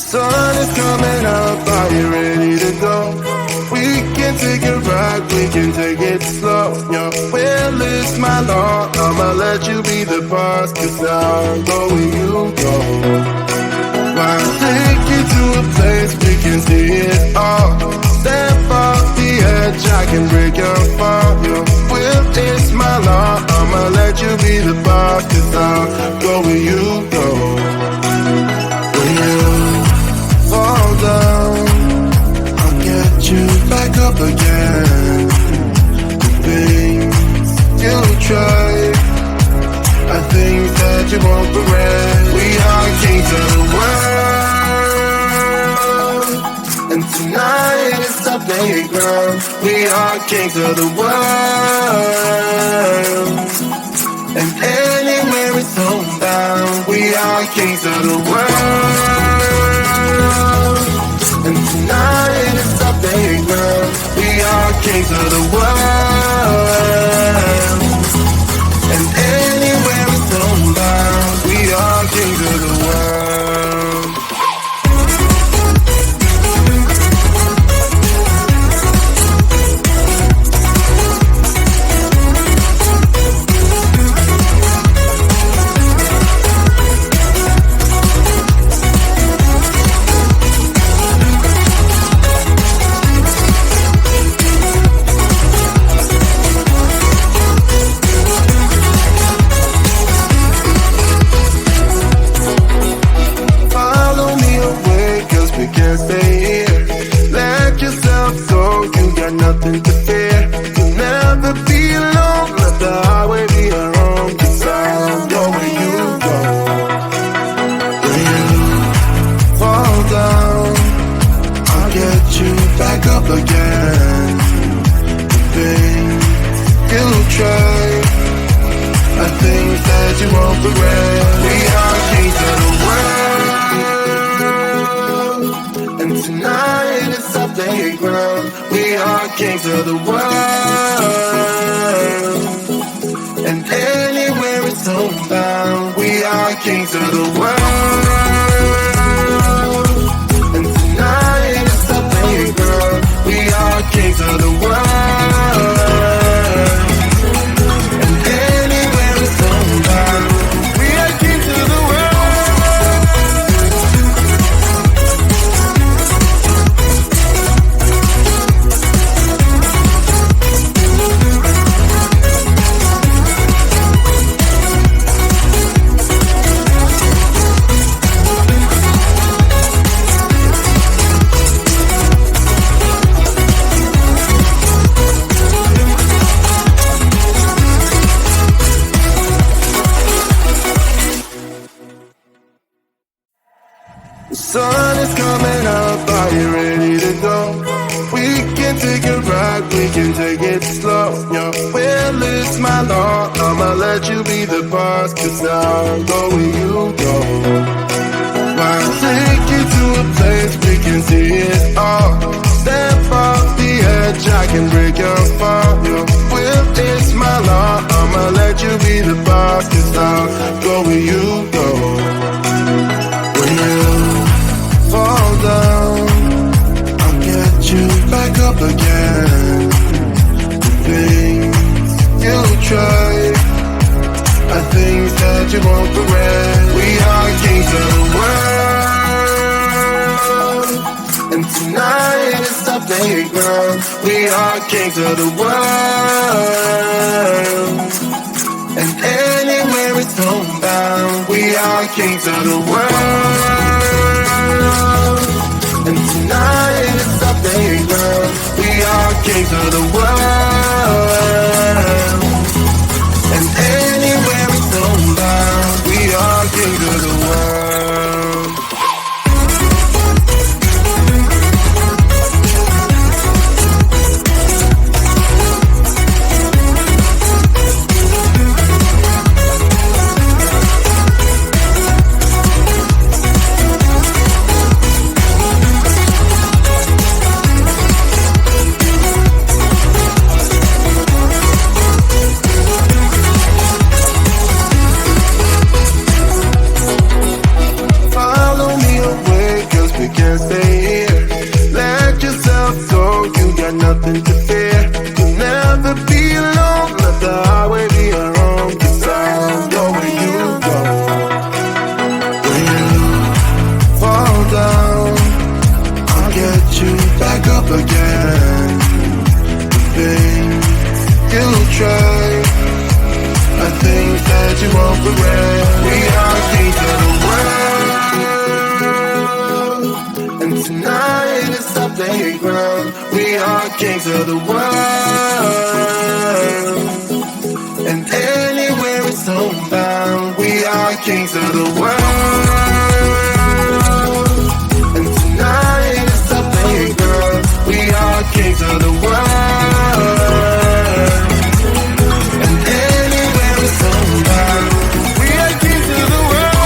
Sun is coming up, are you ready to go? We can take it right, we can take it slow. Your will is my law, I'ma let you be the boss, 'cause I'll go where you go. I'll take you to a place we can see it all. Step off the edge, I can break your fall. Your will is my law, I'ma let you be the boss, 'cause I'll go where you go. When you fall down, I'll get you back up again. The things you try are things that you won't regret. We are kings of the world, and tonight is our playground. We are kings of the world, and anywhere it's homebound. We are kings of the world, and tonight is our playground. We are kings of the world, and anywhere it's homebound. We are kings of the world. Nothing to fear, you'll never be alone. Let the highway be your home, 'cause I'll go where you go. When you fall down, I'll get you back up again. The things you try are things that you won't regret. We are kings of the world, and tonight it's our playground. We are kings of the world, and anywhere it's homebound. We are kings of the world, and tonight it's our playground. We are kings of the world, and anywhere it's homebound. We are kings of the world. Sun is coming up, are you ready to go? We can take it right, we can take it slow. Your will is my law, I'ma let you be the boss, 'cause I'll go where you go. I'll take you to a place we can see it all. Step off the edge, I can break your fall. Your will is my law, I'ma let you be the boss, 'cause I'll go where you go. When you fall down, I'll get you back up again. The things you try are things that you won't regret. We are kings of the world, and tonight is our playground. We are kings of the world, and anywhere it's homebound. We are kings of the world, and tonight it's our playground. We are kings of the world, and anywhere it's homebound. We are kings of the world. nothing to fear. You'll never be alone, let the highway be our home. 'Cause I'll go where you go. When you fall down, I'll get you back up again. The things you try are things that you won't regret. We are kings of the world, and tonight is our playground. We are kings of the world, and anywhere it's homebound. We are kings of the world, and tonight is our playground. We are kings of the world, and anywhere it's homebound. We are kings of the world.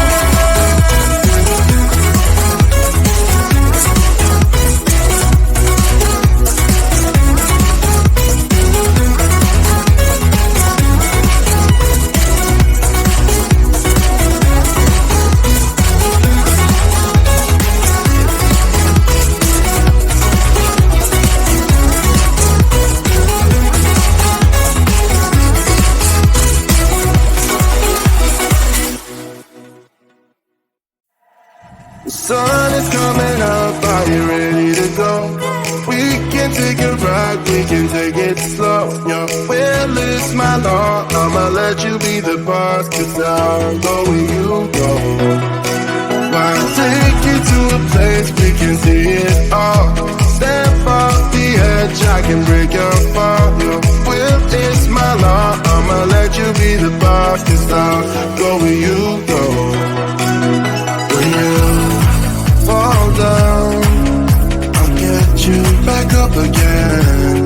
The sun is coming up, are you ready to go? We can take a ride, we can take it slow. Your will is my law, I'ma let you be the boss. 'Cause I'll go where you go. I'll take you to a place we can see it all. Step off the edge, I can break your fall. Your will is my law, I'ma let you be the boss. 'Cause I'll go where you go. When you fall down, I'll get you back up again.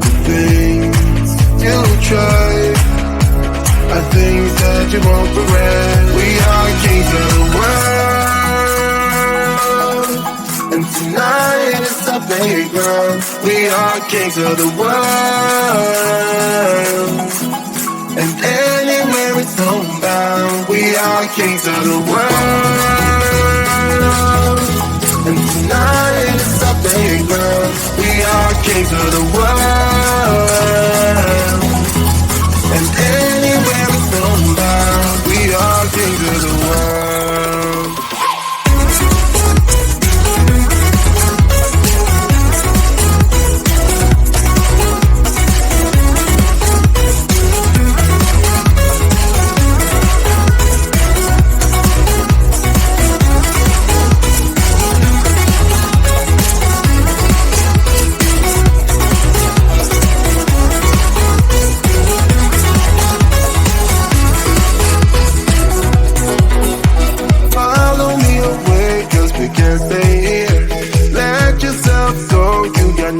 The things you try are things that you won't regret. We are kings of the world, and tonight is our playground. We are kings of the world, and anywhere it's homebound. We are kings of the world, and tonight is our playground. We are kings of the world, and anywhere it's homebound. We are kings of the world.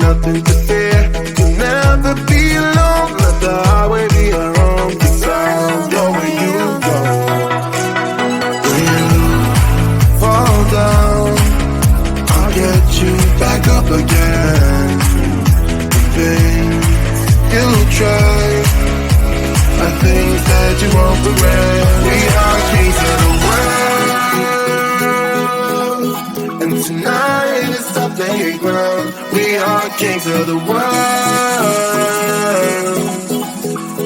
Nothing to fear. You'll never be alone, let the highway be our home. 'Cause I'll go where you go. When you fall down, I'll get you back up again. The things you try are things that you won't regret. We are kings of the world, and tonight is our playground. We are kings of the world,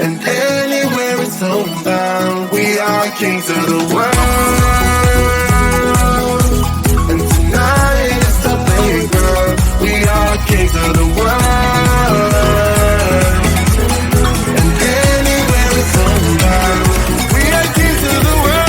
and anywhere it's homebound. We are kings of the world, and tonight is our playground. We are kings of the world, and anywhere it's homebound. We are kings of the world.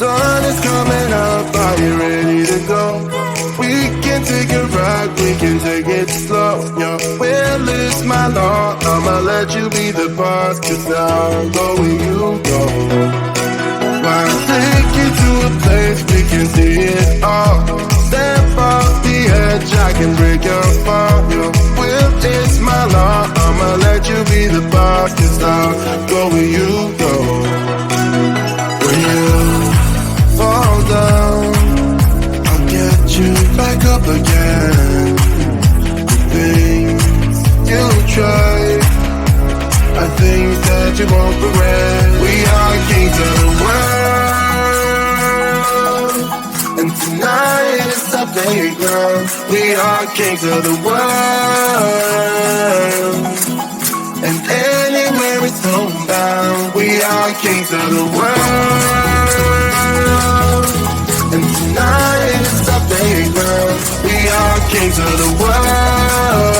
Sun is coming up, are you ready to go? We can take a ride, we can take it slow. Your will is my law, I'ma let you be the boss. 'Cause I'll go where you go. I'll take you to a place we can see it all. Step off the edge, I can break your fall. Your will is my law. I'ma let you be the boss, 'cause I'll go where you go. When you fall down, I'll get you back up again. The things you try are things that you won't regret. We are kings of the world, and tonight is our playground. We are kings of the world, and anywhere it's homebound. We are kings of the world, and tonight is our playground. We are kings of the world,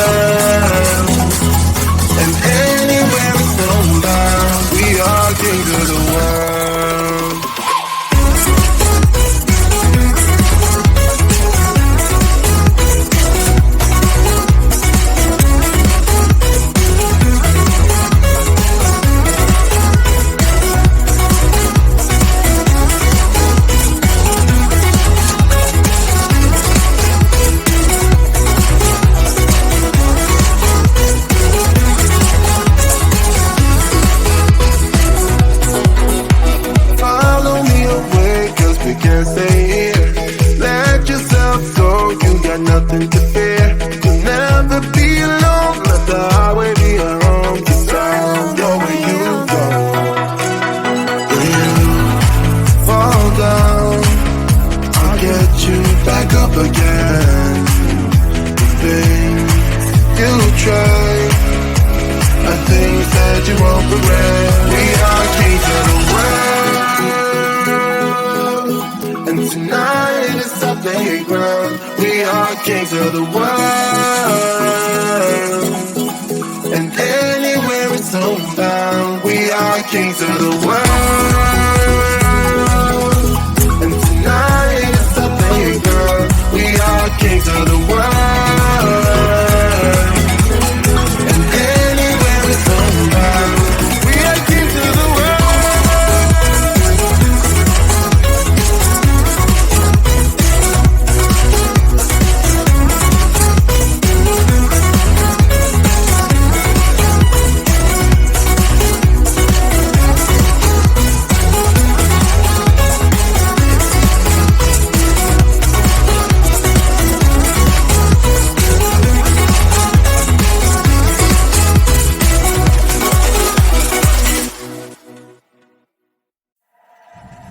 and anywhere it's homebound. We are kings of the world. Can't stay here. Let yourself go. You got nothing to fear. You'll never be alone. Let the highway be your home. 'Cause I'll go where you go. When you fall down, I'll get you back up again. The things you try are things that you won't regret. We are kings of the world, and tonight is our playground. We are kings of the world, and anywhere it's homebound. We are kings of the world, and tonight is our playground. We are kings of the world, and anywhere it's homebound. We are kings of the world.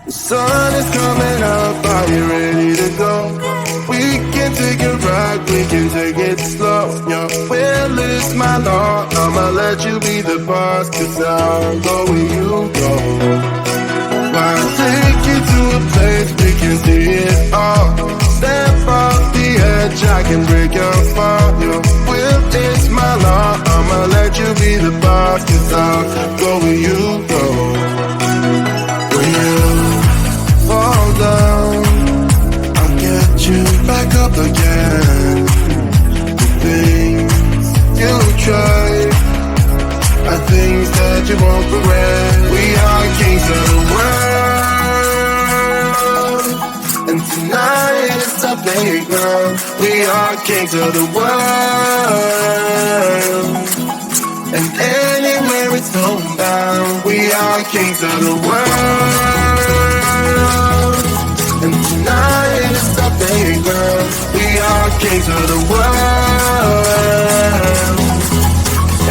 The sun is coming up, are you ready to go? We can take it right, we can take it slow. Your will is my law, I'ma let you be the boss, 'cause I'll go where you go. I'll take you to a place we can see it all. Step off the edge, I can break your fall. Your will is my law, I'ma let you be the boss, 'cause I'll go where you go. When you fall down, I'll get you back up again. The things you try are things that you won't regret. We are kings of the world, and tonight is our playground. We are kings of the world, and anywhere it's homebound. We are kings of the world, and tonight is our playground. We are kings of the world,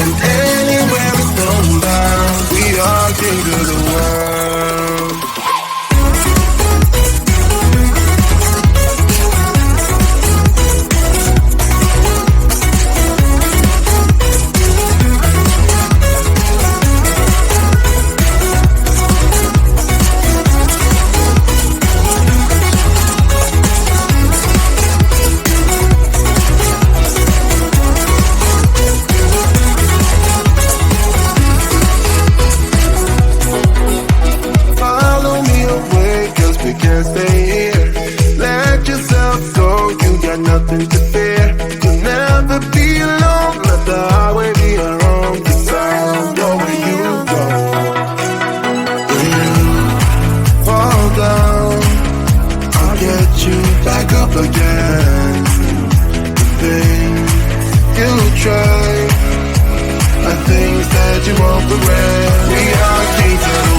and anywhere it's homebound. We are kings of the world. what you want for rent. We are kings of the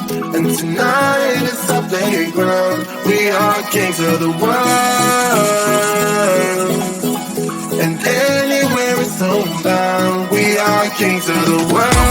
world, and tonight is our playground. We are kings of the world, and anywhere it's homebound. We are kings of the world.